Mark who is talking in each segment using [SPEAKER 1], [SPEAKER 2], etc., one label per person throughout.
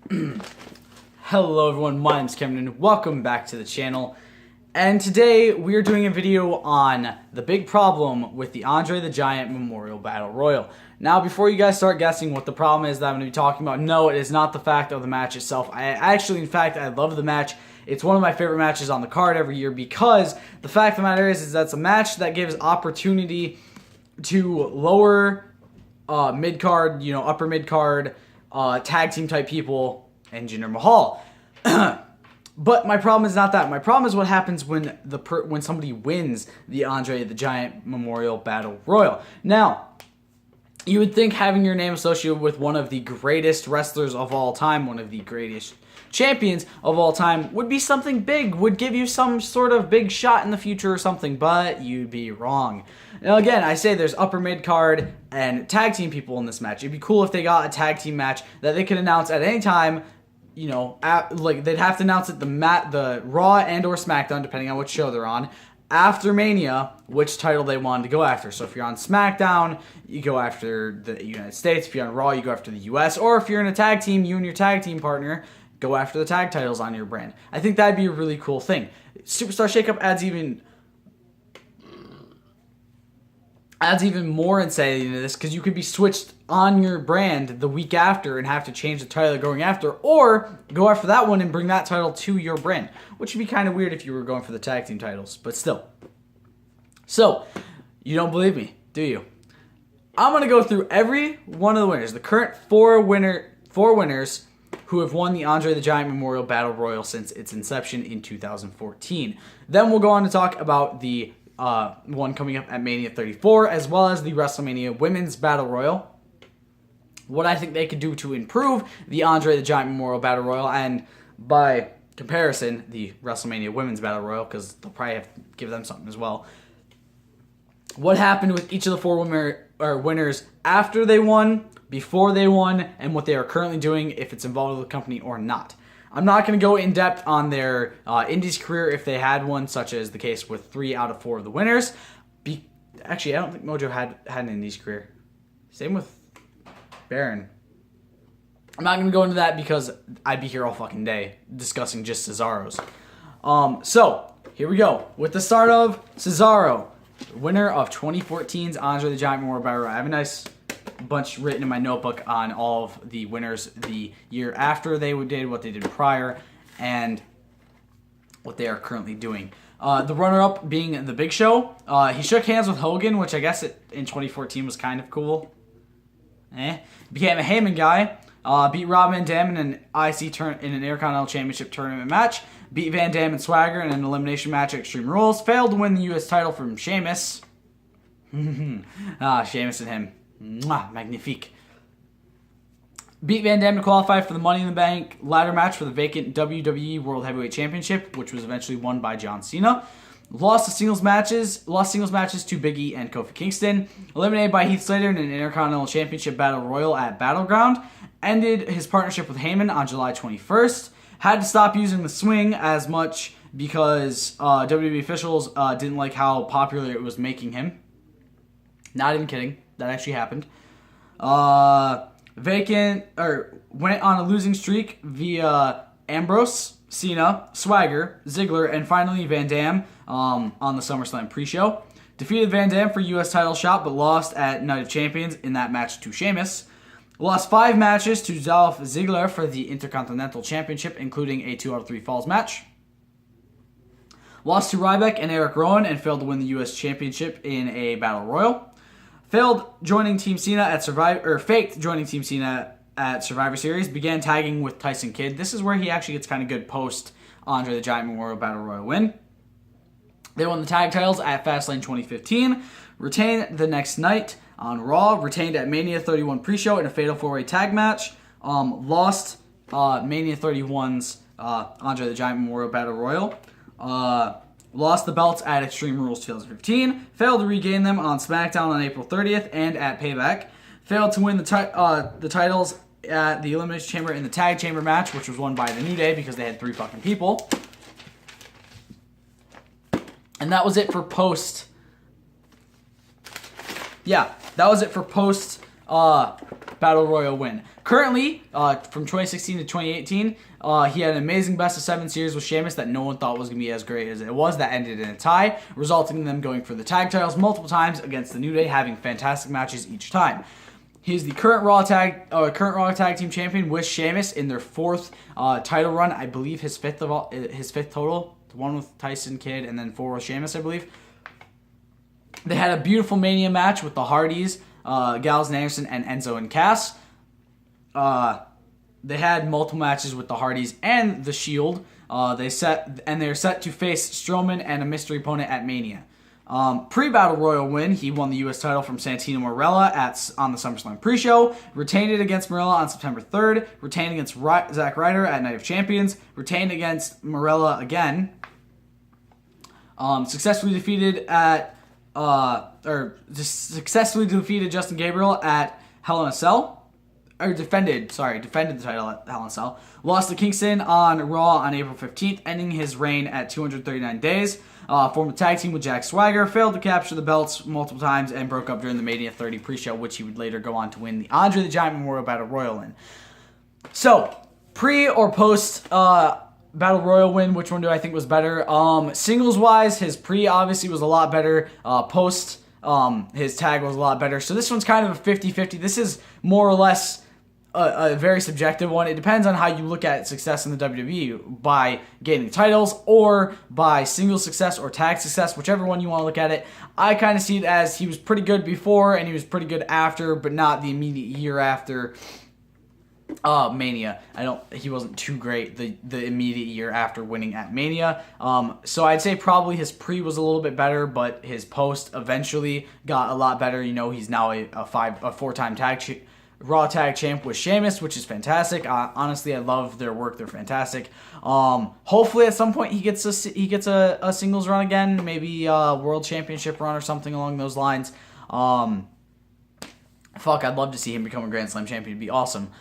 [SPEAKER 1] Hello everyone, my name's Cameron and welcome back to the channel. And today we're doing a video on the big problem with the Andre the Giant Memorial Battle Royal. Now before you guys start guessing what the problem is that I'm going to be talking about, no, it is not the fact of the match itself. In fact, I love the match. It's one of my favorite matches on the card every year because the fact of the matter is that it's a match that gives opportunity to lower mid-card, upper mid-card, tag team type people, and Jinder Mahal. But my problem is not that. My problem is what happens when when somebody wins the Andre the Giant Memorial Battle Royal. Now, you would think having your name associated with one of the greatest wrestlers of all time, one of the greatest champions of all time, would be something big, would give you some sort of big shot in the future or something, but you'd be wrong. Now again, I say there's upper mid-card and tag team people in this match. It'd be cool if they got a tag team match that they could announce at any time. Like they'd have to announce it the Raw and or SmackDown, depending on which show they're on, after Mania, which title they wanted to go after. So if you're on SmackDown, you go after the United States. If you're on Raw, you go after the US. Or if you're in a tag team, you and your tag team partner go after the tag titles on your brand. I think that'd be a really cool thing. Superstar Shakeup adds even more insanity into this because you could be switched on your brand the week after and have to change the title you're going after, or go after that one and bring that title to your brand, which would be kind of weird if you were going for the tag team titles, but still. So, you don't believe me, do you? I'm going to go through every one of the winners, the current four winners who have won the Andre the Giant Memorial Battle Royal since its inception in 2014. Then we'll go on to talk about the one coming up at Mania 34, as well as the WrestleMania Women's Battle Royal. What I think they could do to improve the Andre the Giant Memorial Battle Royal, and by comparison, the WrestleMania Women's Battle Royal, because they'll probably have to give them something as well. What happened with each of the four winners after they won, before they won, and what they are currently doing, if it's involved with the company or not. I'm not going to go in depth on their Indies career if they had one, such as the case with 3 out of 4 of the winners. Actually, I don't think Mojo had an Indies career. Same with Baron. I'm not going to go into that because I'd be here all fucking day discussing just Cesaro's. So, here we go. With the start of Cesaro, winner of 2014's Andre the Giant Memorial Battle Royal. I have a nice bunch written in my notebook on all of the winners the year after they did, what they did prior, and what they are currently doing. The runner-up being The Big Show. He shook hands with Hogan, which I guess in 2014 was kind of cool. Became a Heyman guy. Beat Rob Van Dam in an in an Intercontinental Championship tournament match. Beat Van Dam and Swagger in an elimination match at Extreme Rules. Failed to win the U.S. title from Sheamus. Sheamus and him. Mwah, magnifique. Beat Van Dam to qualify for the Money in the Bank ladder match for the vacant WWE World Heavyweight Championship, which was eventually won by John Cena. Lost singles matches to Big E and Kofi Kingston. Eliminated by Heath Slater in an Intercontinental Championship Battle Royal at Battleground. Ended his partnership with Heyman on July 21st. Had to stop using the swing as much because WWE officials didn't like how popular it was making him. Not even kidding. That actually happened. Went on a losing streak via Ambrose, Cena, Swagger, Ziggler, and finally Van Dam on the SummerSlam pre-show. Defeated Van Dam for U.S. title shot, but lost at Night of Champions in that match to Sheamus. Lost 5 matches to Dolph Ziggler for the Intercontinental Championship, including a 2 out of 3 falls match. Lost to Ryback and Eric Rowan and failed to win the U.S. Championship in a Battle Royal. Faked joining Team Cena at Survivor Series. Began tagging with Tyson Kidd. This is where he actually gets kind of good post Andre the Giant Memorial Battle Royal win. They won the tag titles at Fastlane 2015. Retained the next night on Raw. Retained at Mania 31 pre-show in a Fatal 4-Way tag match. Lost Mania 31's Andre the Giant Memorial Battle Royal. Lost the belts at Extreme Rules 2015. Failed to regain them on SmackDown on April 30th and at Payback. Failed to win the titles at the Elimination Chamber in the Tag Chamber match, which was won by the New Day because they had 3 fucking people. And that was it for post. Yeah, that was it for post Battle Royal win. Currently, from 2016 to 2018, he had an amazing best of 7 series with Sheamus that no one thought was going to be as great as it was. That ended in a tie, resulting in them going for the tag titles multiple times against the New Day, having fantastic matches each time. He's the current Raw Tag Team Champion with Sheamus in their 4th title run. I believe his fifth total. The one with Tyson Kidd and then 4 with Sheamus, I believe. They had a beautiful Mania match with the Hardys, Gallows and Anderson, and Enzo and Cass. They had multiple matches with the Hardys and the Shield. They're set to face Strowman and a mystery opponent at Mania. Pre-Battle Royal win, he won the U.S. title from Santino Marella on the SummerSlam pre-show, retained it against Marella on September 3rd, retained against Zack Ryder at Night of Champions, retained against Marella again, successfully defeated Justin Gabriel at Hell in a Cell. Defended the title at Hell in a Cell. Lost to Kingston on Raw on April 15th, ending his reign at 239 days. Formed a tag team with Jack Swagger, failed to capture the belts multiple times, and broke up during the Mania 30 pre-show, which he would later go on to win the Andre the Giant Memorial Battle Royal in. So, pre or post Battle Royal win, which one do I think was better? Singles-wise, his pre obviously was a lot better. Post, his tag was a lot better. So this one's kind of a 50-50. This is more or less a very subjective one. It depends on how you look at success in the WWE, by gaining titles or by single success or tag success, whichever one you want to look at it. I kind of see it as he was pretty good before and he was pretty good after, but not the immediate year after Mania. He wasn't too great the immediate year after winning at Mania. So I'd say probably his pre was a little bit better, but his post eventually got a lot better. You know, he's now a 4-time Raw Tag Champ with Sheamus, which is fantastic. Honestly, I love their work. They're fantastic. Hopefully at some point he gets a singles run again, maybe a World Championship run or something along those lines. I'd love to see him become a Grand Slam champion. It'd be awesome.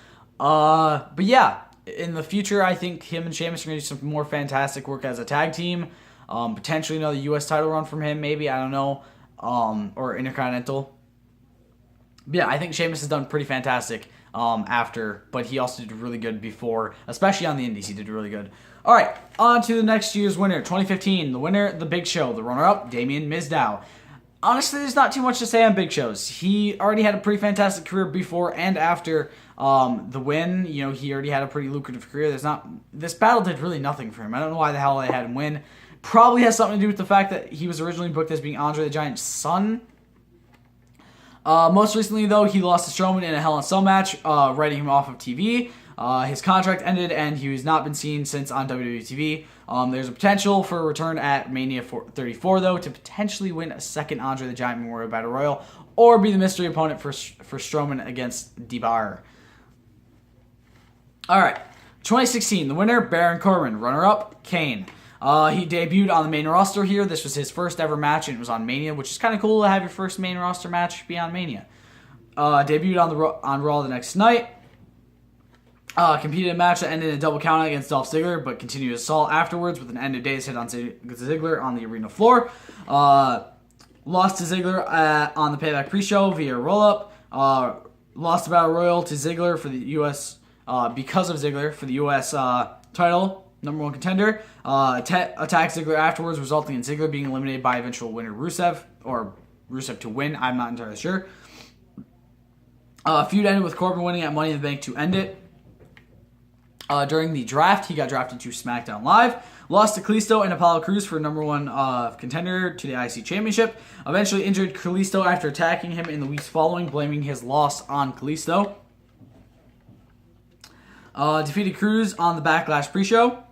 [SPEAKER 1] But yeah, in the future, I think him and Sheamus are going to do some more fantastic work as a tag team. Potentially another U.S. title run from him, maybe, I don't know, or Intercontinental. But yeah, I think Sheamus has done pretty fantastic after, but he also did really good before, especially on the Indies. He did really good. All right, on to the next year's winner, 2015. The winner, The Big Show. The runner-up, Damien Mizdow. Honestly, there's not too much to say on Big Show's. He already had a pretty fantastic career before and after the win. You know, he already had a pretty lucrative career. This battle did really nothing for him. I don't know why the hell they had him win. Probably has something to do with the fact that he was originally booked as being Andre the Giant's son. Most recently, though, he lost to Strowman in a Hell in a Cell match, writing him off of TV. His contract ended, and he has not been seen since on WWE TV. There's a potential for a return at Mania 34, though, to potentially win a second Andre the Giant Memorial Battle Royal, or be the mystery opponent for Strowman against DeBar. All right, 2016, the winner, Baron Corbin. Runner-up, Kane. He debuted on the main roster here. This was his first ever match, and it was on Mania, which is kind of cool to have your first main roster match be on Mania. Debuted on Raw the next night. Competed in a match that ended in a double count against Dolph Ziggler, but continued assault afterwards with an end of days hit on Ziggler on the arena floor. Lost to Ziggler on the Payback pre-show via roll-up. Lost the Battle Royal to Ziggler for the U.S. Because of Ziggler for the U.S. Title. Number one contender, attacked Ziggler afterwards, resulting in Ziggler being eliminated by eventual winner Rusev, or Rusev to win, I'm not entirely sure. Feud ended with Corbin winning at Money in the Bank to end it. During the draft, he got drafted to SmackDown Live, lost to Kalisto and Apollo Crews for number one contender to the IC Championship, eventually injured Kalisto after attacking him in the weeks following, blaming his loss on Kalisto. Defeated Crews on the Backlash pre-show.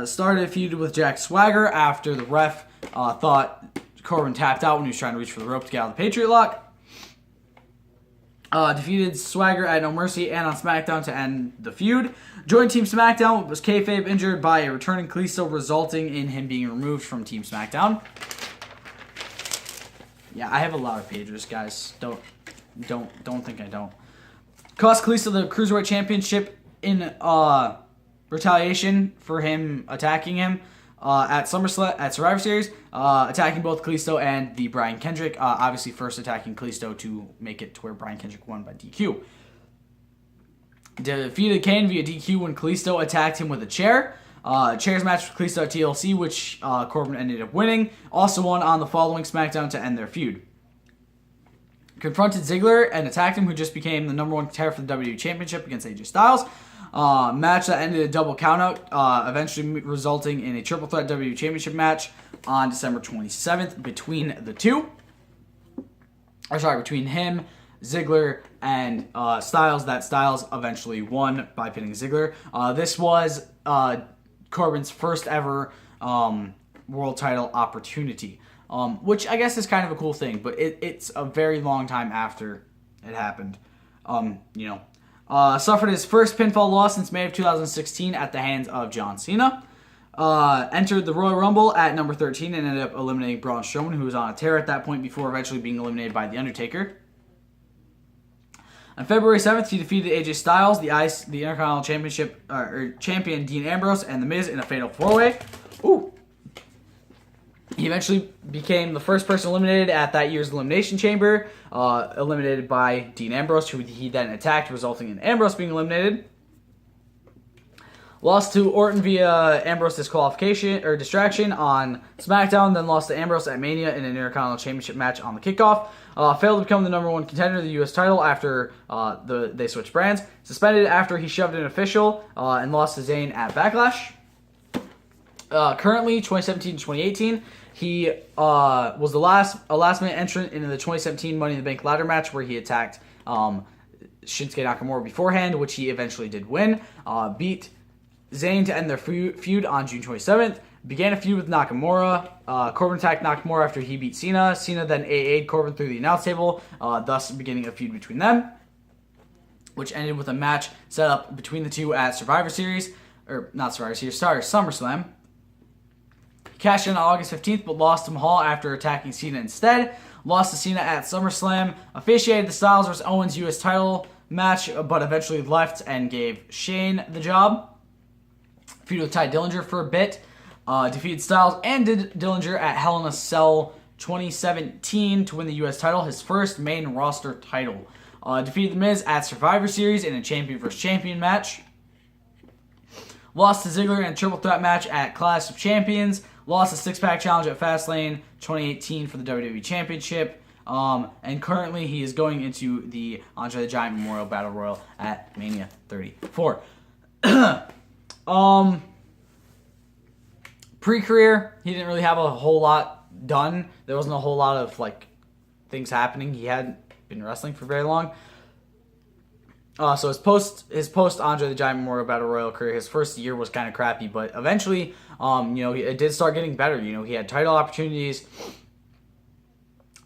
[SPEAKER 1] Started a feud with Jack Swagger after the ref thought Corbin tapped out when he was trying to reach for the rope to get out of the Patriot Lock. Defeated Swagger at No Mercy and on SmackDown to end the feud. Joined Team SmackDown, was kayfabe injured by a returning Kalisto, resulting in him being removed from Team SmackDown. Yeah, I have a lot of pages, guys. Don't think I don't. Cost Kalisto the Cruiserweight Championship in retaliation for him attacking him. at Survivor Series, attacking both Kalisto and the Brian Kendrick. Obviously, first attacking Kalisto to make it to where Brian Kendrick won by DQ. Defeated Kane via DQ when Kalisto attacked him with a chair. Chairs match with Kalisto at TLC, which Corbin ended up winning. Also won on the following SmackDown to end their feud. Confronted Ziggler and attacked him, who just became the number 1 contender for the WWE Championship against AJ Styles. Match that ended a double countout, eventually resulting in a triple threat WWE Championship match on December 27th between the two. Between him, Ziggler, and Styles. That Styles eventually won by pinning Ziggler. This was Corbin's first ever world title opportunity, which I guess is kind of a cool thing, but it's a very long time after it happened. Suffered his first pinfall loss since May of 2016 at the hands of John Cena. Entered the Royal Rumble at number 13 and ended up eliminating Braun Strowman, who was on a tear at that point before eventually being eliminated by The Undertaker. On February 7th, he defeated AJ Styles, the Intercontinental Championship champion Dean Ambrose, and The Miz in a fatal 4-way. He eventually became the first person eliminated at that year's Elimination Chamber, eliminated by Dean Ambrose, who he then attacked, resulting in Ambrose being eliminated. Lost to Orton via Ambrose disqualification or distraction on SmackDown, then lost to Ambrose at Mania in an Intercontinental Championship match on the kickoff. Failed to become the number 1 contender of the U.S. title after they switched brands. Suspended after he shoved an official and lost to Zayn at Backlash. Currently, 2017-2018, he was a last-minute entrant into the 2017 Money in the Bank ladder match where he attacked Shinsuke Nakamura beforehand, which he eventually did win. Beat Zayn to end their feud on June 27th. Began a feud with Nakamura. Corbin attacked Nakamura after he beat Cena. Cena then AA'd Corbin through the announce table, thus beginning a feud between them, which ended with a match set up between the two at SummerSlam. Cashed in on August 15th, but lost to Mahal after attacking Cena instead. Lost to Cena at SummerSlam. Officiated the Styles vs. Owens U.S. title match, but eventually left and gave Shane the job. Feud with Tye Dillinger for a bit. Defeated Styles and Dillinger at Hell in a Cell 2017 to win the U.S. title, his first main roster title. Defeated The Miz at Survivor Series in a champion vs. champion match. Lost to Ziggler in a triple threat match at Clash of Champions. Lost a six-pack challenge at Fastlane 2018 for the WWE Championship. And currently he is going into the Andre the Giant Memorial Battle Royal at Mania 34. Pre-career, he didn't really have a whole lot done. There wasn't a whole lot of things happening. He hadn't been wrestling for very long. So his post Andre the Giant Memorial Battle Royal career, his first year was kind of crappy, but eventually, it did start getting better. He had title opportunities.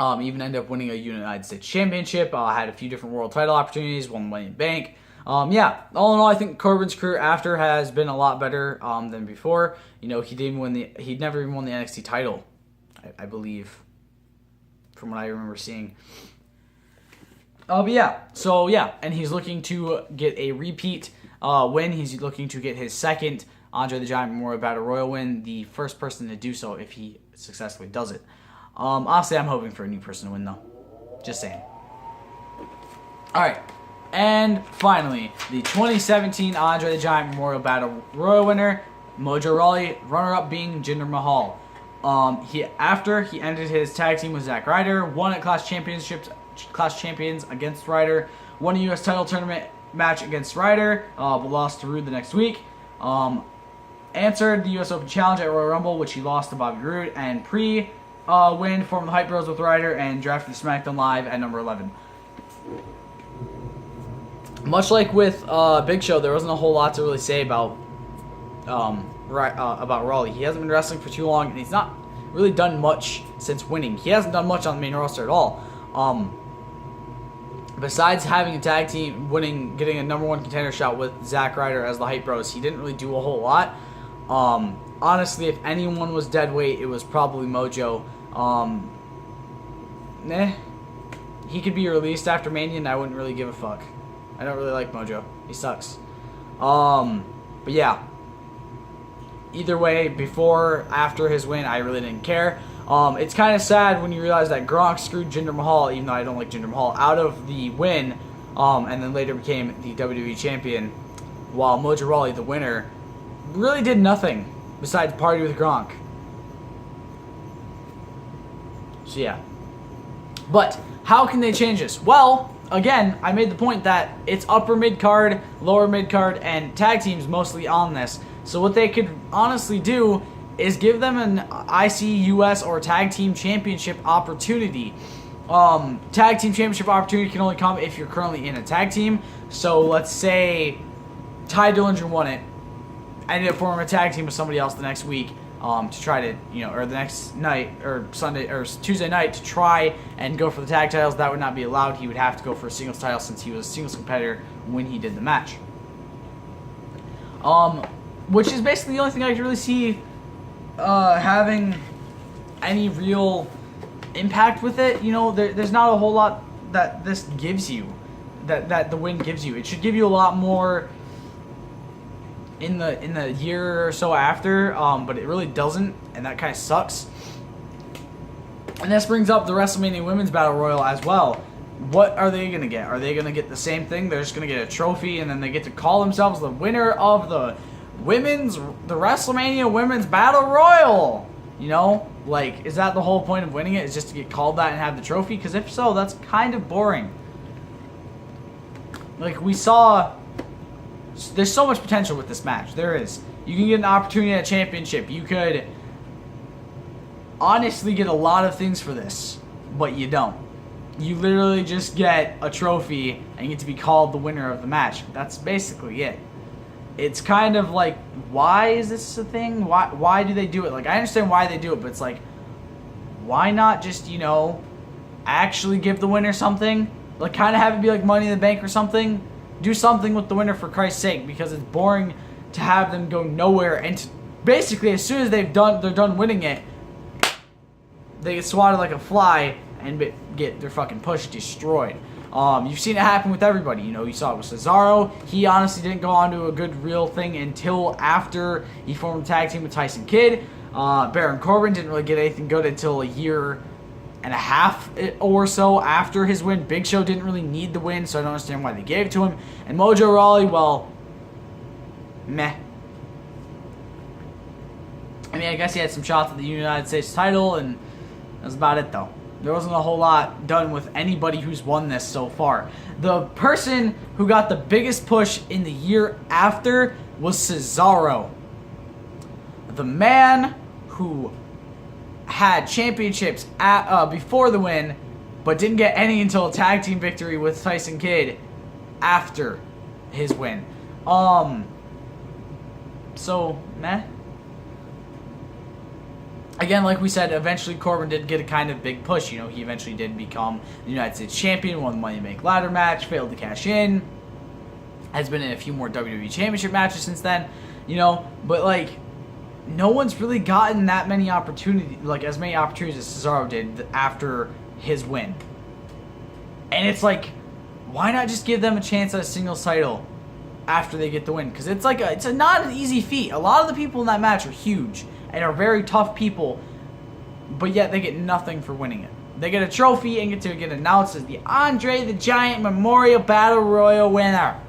[SPEAKER 1] Even ended up winning a United States Championship. Had a few different world title opportunities. Won Money in the Bank. All in all, I think Corbin's career after has been a lot better than before. He he'd never even won the NXT title, I believe, from what I remember seeing. And he's looking to get a repeat win. He's looking to get his second Andre the Giant Memorial Battle Royal win, the first person to do so if he successfully does it. Honestly, I'm hoping for a new person to win, though. Just saying. All right. And finally, the 2017 Andre the Giant Memorial Battle Royal winner, Mojo Rawley, runner-up being Jinder Mahal. After he ended his tag team with Zack Ryder, won at Clash Champions against Ryder, won a U.S. title tournament match against Ryder, but lost to Rude the next week. Answered the U.S. Open Challenge at Royal Rumble, which he lost to Bobby Roode, and win formed the Hype Bros with Ryder and drafted the SmackDown Live at number 11. Much like with Big Show, there wasn't a whole lot to really say about Rawley. He hasn't been wrestling for too long, and he's not really done much since winning. He hasn't done much on the main roster at all. Besides having a tag team, getting a number 1 contender shot with Zack Ryder as the Hype Bros, he didn't really do a whole lot. Honestly, if anyone was dead weight, it was probably Mojo. He could be released after Mania, and I wouldn't really give a fuck. I don't really like Mojo. He sucks. But yeah. either way, before, after his win, I really didn't care. It's kind of sad when you realize that Gronk screwed Jinder Mahal, even though I don't like Jinder Mahal, out of the win, and then later became the WWE champion, while Mojo Rawley, the winner, really did nothing besides party with Gronk. So yeah. But how can they change this? Well, again, I made the point that it's upper mid-card, lower mid-card, and tag teams mostly on this. So what they could honestly do is give them an IC, US, or Tag Team Championship opportunity. Tag Team Championship opportunity can only come if you're currently in a tag team. So let's say Ty Dillinger won it, ended up forming a tag team with somebody else the next week, to try to, or the next night, or Sunday, or Tuesday night, to try and go for the tag titles. That would not be allowed. He would have to go for a singles title since he was a singles competitor when he did the match. Which is basically the only thing I could really see having any real impact with it. There's not a whole lot that this gives you, that the win gives you. It should give you a lot more in the year or so after, but it really doesn't, and that kind of sucks. And this brings up the WrestleMania Women's Battle Royal as well. What are they going to get? Are they going to get the same thing? They're just going to get a trophy, and then they get to call themselves the winner of the WrestleMania Women's Battle Royal. Is that the whole point of winning it, is just to get called that and have the trophy? Because if so, that's kind of boring. We saw, there's so much potential with this match. There is. You can get an opportunity at a championship. You could honestly get a lot of things for this, but you don't. You literally just get a trophy and you get to be called the winner of the match. That's basically it. It's kind of like, why is this a thing? Why do they do it? I understand why they do it, but it's why not just, actually give the winner something? Kind of have it be like Money in the Bank or something. Do something with the winner, for Christ's sake, because it's boring to have them go nowhere. And basically, as soon as they're done winning it, they get swatted like a fly and get their fucking push destroyed. You've seen it happen with everybody. You saw it with Cesaro. He honestly didn't go on to a good real thing until after he formed a tag team with Tyson Kidd. Baron Corbin didn't really get anything good until a year and a half or so after his win. Big Show didn't really need the win, so I don't understand why they gave it to him. And Mojo Rawley, well, meh. I guess he had some shots at the United States title, and that's about it, though. There wasn't a whole lot done with anybody who's won this so far. The person who got the biggest push in the year after was Cesaro. The man who had championships before the win, but didn't get any until a tag team victory with Tyson Kidd after his win. So, meh. Again, like we said, eventually Corbin did get a kind of big push. He eventually did become the United States champion, won the Money in the Bank ladder match, failed to cash in. Has been in a few more WWE Championship matches since then, but no one's really gotten that many opportunities, as many opportunities as Cesaro did after his win. And it's why not just give them a chance at a singles title after they get the win? Because it's not an easy feat. A lot of the people in that match are huge and are very tough people, but yet they get nothing for winning it. They get a trophy and get announced as the Andre the Giant Memorial Battle Royal winner.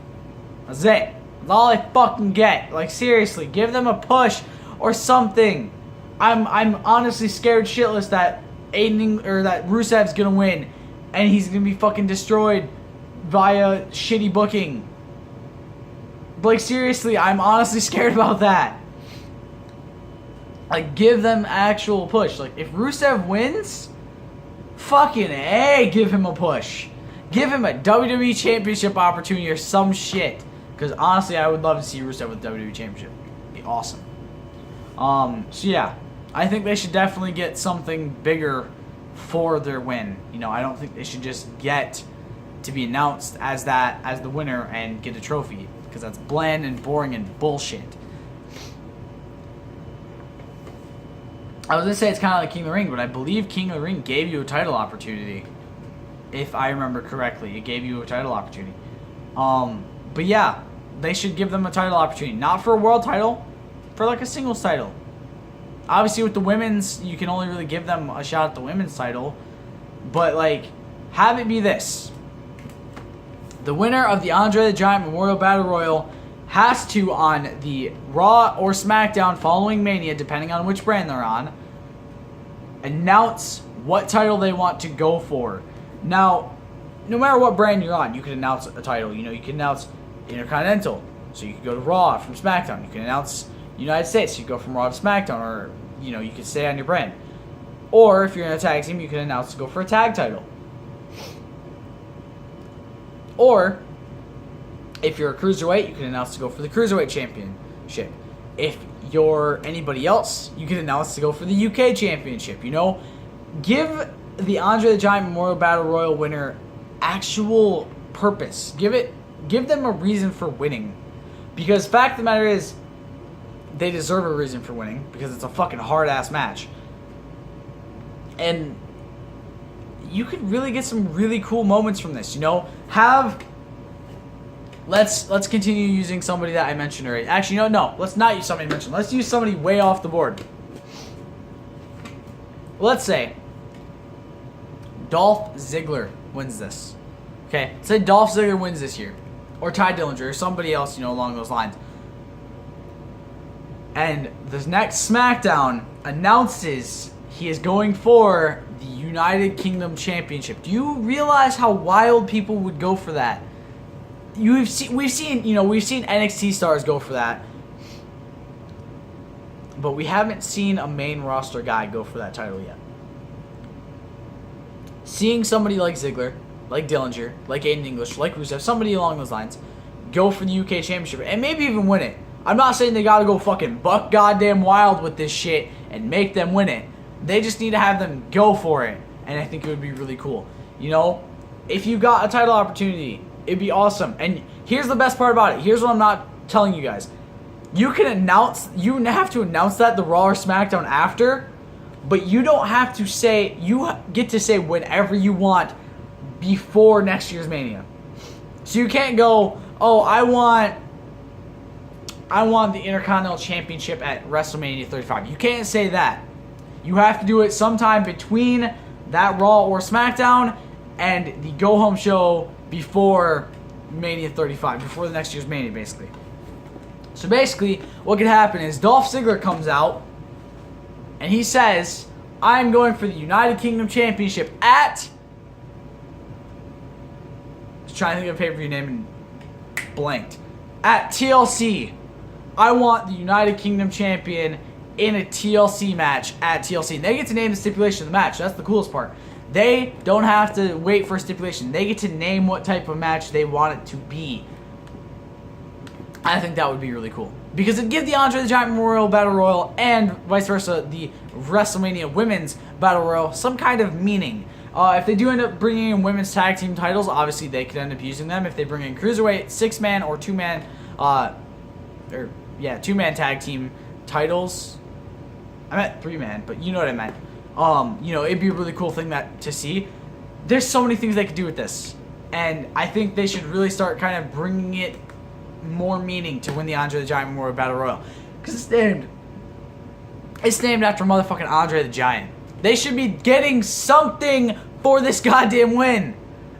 [SPEAKER 1] That's it. That's all I fucking get. Seriously, give them a push or something. I'm honestly scared shitless that that Rusev's gonna win and he's gonna be fucking destroyed via shitty booking. Seriously, I'm honestly scared about that. Give them actual push. If Rusev wins, fucking A, give him a push. Give him a WWE Championship opportunity or some shit. Because honestly, I would love to see Rusev with WWE Championship. It'd be awesome. So yeah, I think they should definitely get something bigger for their win. I don't think they should just get to be announced as the winner and get a trophy, because that's bland and boring and bullshit. I was going to say it's kind of like King of the Ring, but I believe King of the Ring gave you a title opportunity. If I remember correctly, it gave you a title opportunity. But yeah, they should give them a title opportunity. Not for a world title, for like a singles title. Obviously, with the women's, you can only really give them a shot at the women's title. But, like, have it be this. The winner of the Andre the Giant Memorial Battle Royal has to, on the Raw or SmackDown following Mania, depending on which brand they're on, announce what title they want to go for. Now, no matter what brand you're on, you can announce a title. You know, you can announce Intercontinental. So you could go to Raw from SmackDown. You can announce United States. You go from Raw to SmackDown. Or, you know, you can stay on your brand. Or if you're in a tag team, you can announce to go for a tag title. Or, if you're a cruiserweight, you can announce to go for the Cruiserweight Championship. If you're anybody else, you can announce to go for the UK Championship. You know, give the Andre the Giant Memorial Battle Royal winner actual purpose. Give them a reason for winning. Because fact of the matter is, they deserve a reason for winning because it's a fucking hard-ass match. And you could really get some really cool moments from this, you know? Let's continue using somebody that I mentioned already. Actually, no, let's not use somebody I mentioned. Let's use somebody way off the board. Let's say Dolph Ziggler wins this. Okay, say Dolph Ziggler wins this year. Or Ty Dillinger, or somebody else, you know, along those lines. And the next SmackDown announces he is going for the United Kingdom Championship. Do you realize how wild people would go for that? We've seen NXT stars go for that. But we haven't seen a main roster guy go for that title yet. Seeing somebody like Ziggler, like Dillinger, like Aiden English, like Rusev, somebody along those lines, go for the UK Championship and maybe even win it. I'm not saying they gotta go fucking buck goddamn wild with this shit and make them win it. They just need to have them go for it, and I think it would be really cool. You know, if you got a title opportunity, it'd be awesome. And here's the best part about it. Here's what I'm not telling you guys. You have to announce that the Raw or SmackDown after, but you don't have to say, you get to say whenever you want before next year's Mania. So you can't go, oh, I want the Intercontinental Championship at WrestleMania 35. You can't say that. You have to do it sometime between that Raw or SmackDown and the go-home show before Mania 35, before the next year's Mania, basically. So basically, what could happen is Dolph Ziggler comes out and he says, I'm going for the United Kingdom Championship at... I was trying to think of a pay-per-view name and blanked. At TLC. I want the United Kingdom Champion in a TLC match at TLC. And they get to name the stipulation of the match. That's the coolest part. They don't have to wait for a stipulation. They get to name what type of match they want it to be. I think that would be really cool. Because it'd give the Andre the Giant Memorial Battle Royal and vice versa, the WrestleMania Women's Battle Royal, some kind of meaning. If they do end up bringing in women's tag team titles, obviously they could end up using them. If they bring in Cruiserweight, 6-man or 2-man, two-man tag team titles. I meant 3-man, but you know what I meant. It'd be a really cool thing to see. There's so many things they could do with this. And I think they should really start kind of bringing it more meaning to win the Andre the Giant Memorial Battle Royal. Because it's named after motherfucking Andre the Giant. They should be getting something for this goddamn win.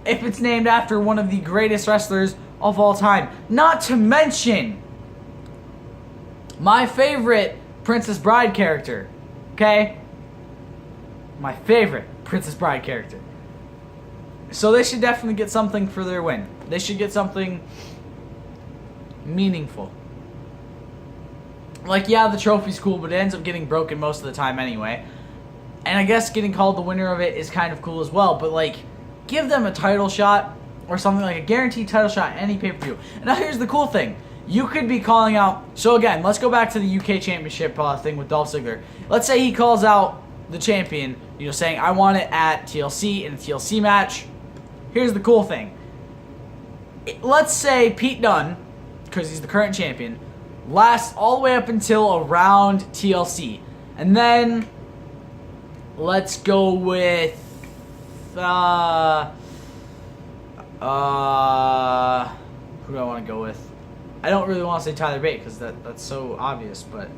[SPEAKER 1] If it's named after one of the greatest wrestlers of all time. Not to mention my favorite Princess Bride character. Okay? My favorite Princess Bride character. So they should definitely get something for their win. They should get something meaningful. Like, yeah, the trophy's cool, but it ends up getting broken most of the time anyway. And I guess getting called the winner of it is kind of cool as well. But, like, give them a title shot or something, like a guaranteed title shot any pay-per-view. And now here's the cool thing. You could be calling out... So, again, let's go back to the UK Championship thing with Dolph Ziggler. Let's say he calls out the champion, saying, I want it at TLC in a TLC match. Here's the cool thing. Let's say Pete Dunne, because he's the current champion, lasts all the way up until around TLC. And then... let's go with, who do I want to go with? I don't really want to say Tyler Bate because that's so obvious, but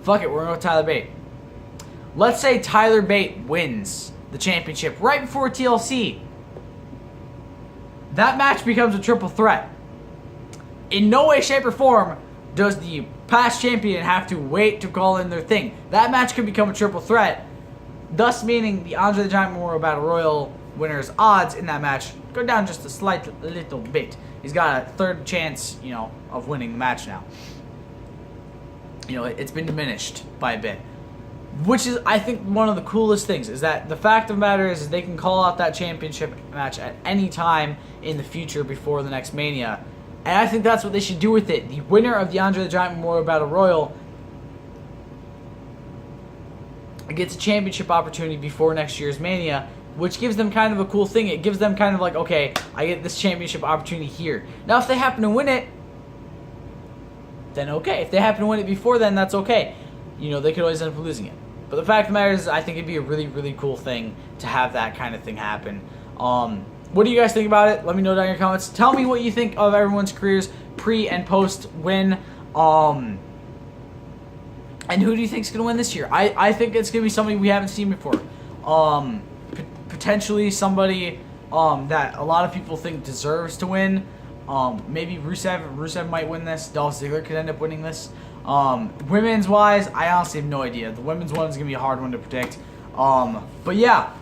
[SPEAKER 1] fuck it, we're going to go with Tyler Bate. Let's say Tyler Bate wins the championship right before TLC. That match becomes a triple threat. In no way, shape, or form does the past champion have to wait to call in their thing. That match could become a triple threat, thus meaning the Andre the Giant Memorial Battle Royal winner's odds in that match go down just a slight little bit. He's got a third chance, of winning the match now. It's been diminished by a bit. Which is, I think, one of the coolest things, is that the fact of the matter is they can call out that championship match at any time in the future before the next Mania. And I think that's what they should do with it. The winner of the Andre the Giant Memorial Battle Royal gets a championship opportunity before next year's Mania, which gives them kind of a cool thing. It gives them kind of like, okay, I get this championship opportunity here. Now, if they happen to win it, then okay. If they happen to win it before then, that's okay. They could always end up losing it. But the fact of the matter is, I think it'd be a really, really cool thing to have that kind of thing happen. What do you guys think about it? Let me know down in your comments. Tell me what you think of everyone's careers pre and post win. And who do you think is going to win this year? I think it's going to be somebody we haven't seen before. Potentially somebody that a lot of people think deserves to win. Maybe Rusev. Rusev might win this. Dolph Ziggler could end up winning this. Women's wise, I honestly have no idea. The women's one is going to be a hard one to predict. But yeah.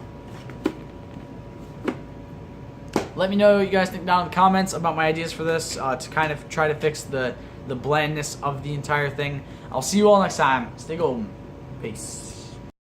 [SPEAKER 1] Let me know what you guys think down in the comments about my ideas for this to kind of try to fix the blandness of the entire thing. I'll see you all next time. Stay golden. Peace.